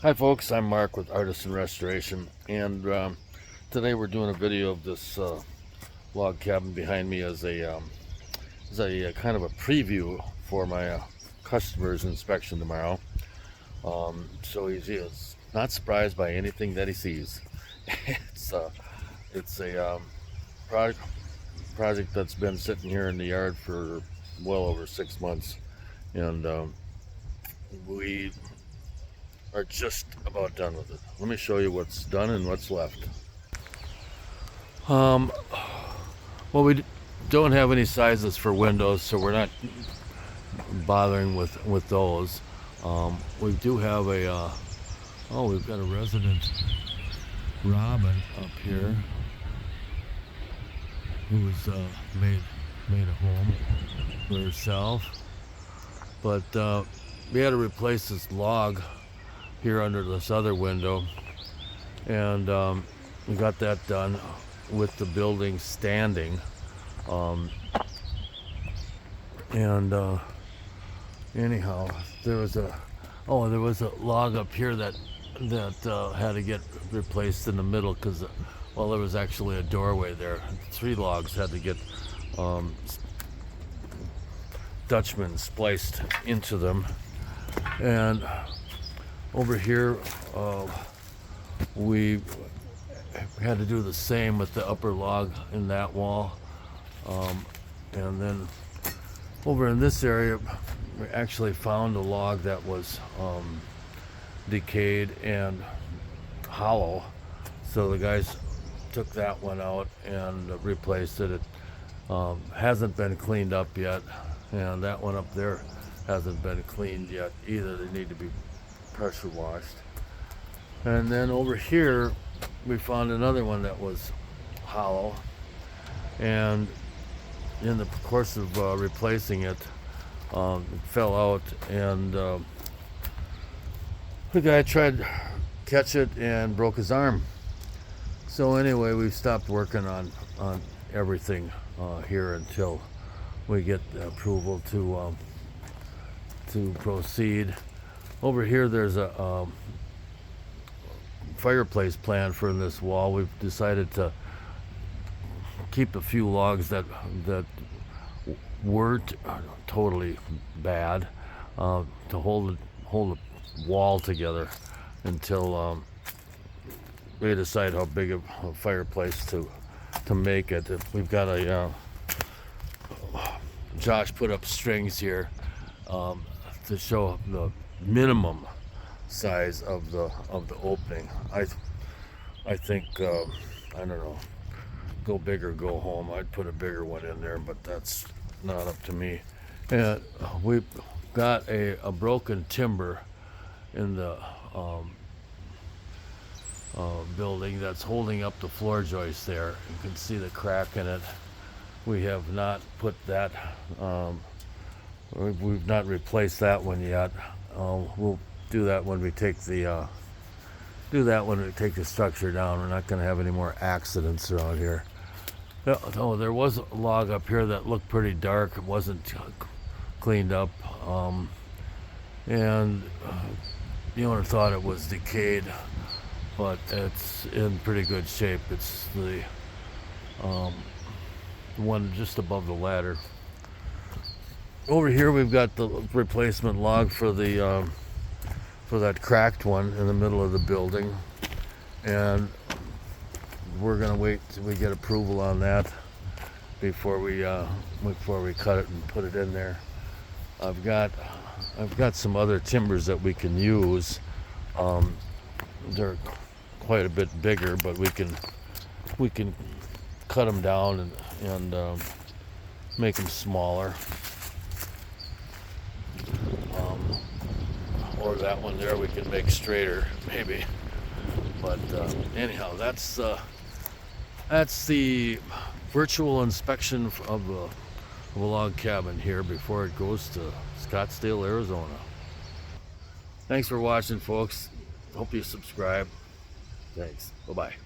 Hi folks, I'm Mark with Artisan Restoration, and today we're doing a video of this log cabin behind me as a kind of a preview for my customer's inspection tomorrow. So he is not surprised by anything that he sees. it's uh, it's a project that's been sitting here in the yard for well over 6 months, and we are just about done with it. Let me show you what's done and what's left. Um, well, don't have any sizes for windows, so we're not bothering with those. We do have we've got a resident robin up here who's made a home for herself, but we had to replace this log here under this other window, and we got that done with the building standing. Anyhow, there was a log up here that had to get replaced in the middle because there was actually a doorway there. 3 logs had to get Dutchman spliced into them, and over here we had to do the same with the upper log in that wall, and then over in this area we actually found a log that was decayed and hollow, so the guys took that one out and replaced it. It hasn't been cleaned up yet, and that one up there hasn't been cleaned yet either. They need to be pressure washed. And then over here we found another one that was hollow, and in the course of replacing it, it fell out, and the guy tried to catch it and broke his arm. So anyway, we stopped working on everything here until we get approval to proceed. Over here there's a fireplace plan for this wall. We've decided to keep a few logs that weren't totally bad, to hold the wall together until we decide how big of a fireplace to make it. We've got Josh put up strings here to show the minimum size of the opening. I think I don't know, go big or go home. I'd put a bigger one in there, but that's not up to me. And we've got a broken timber in the building that's holding up the floor joist there. You can see the crack in it. We have not put that, we've not replaced that one yet. We'll do that when we take the structure down. We're not going to have any more accidents around here. Oh, there was a log up here that looked pretty dark. It wasn't cleaned up, and the owner thought it was decayed, but it's in pretty good shape. It's the one just above the ladder. Over here we've got the replacement log for the for that cracked one in the middle of the building, and we're gonna wait till we get approval on that before we cut it and put it in there. I've got some other timbers that we can use. They're quite a bit bigger, but we can cut them down and make them smaller. Or that one there we can make straighter, maybe. But anyhow, that's the virtual inspection of a log cabin here before it goes to Scottsdale, Arizona. Thanks for watching, folks. Hope you subscribe. Thanks. Bye-bye.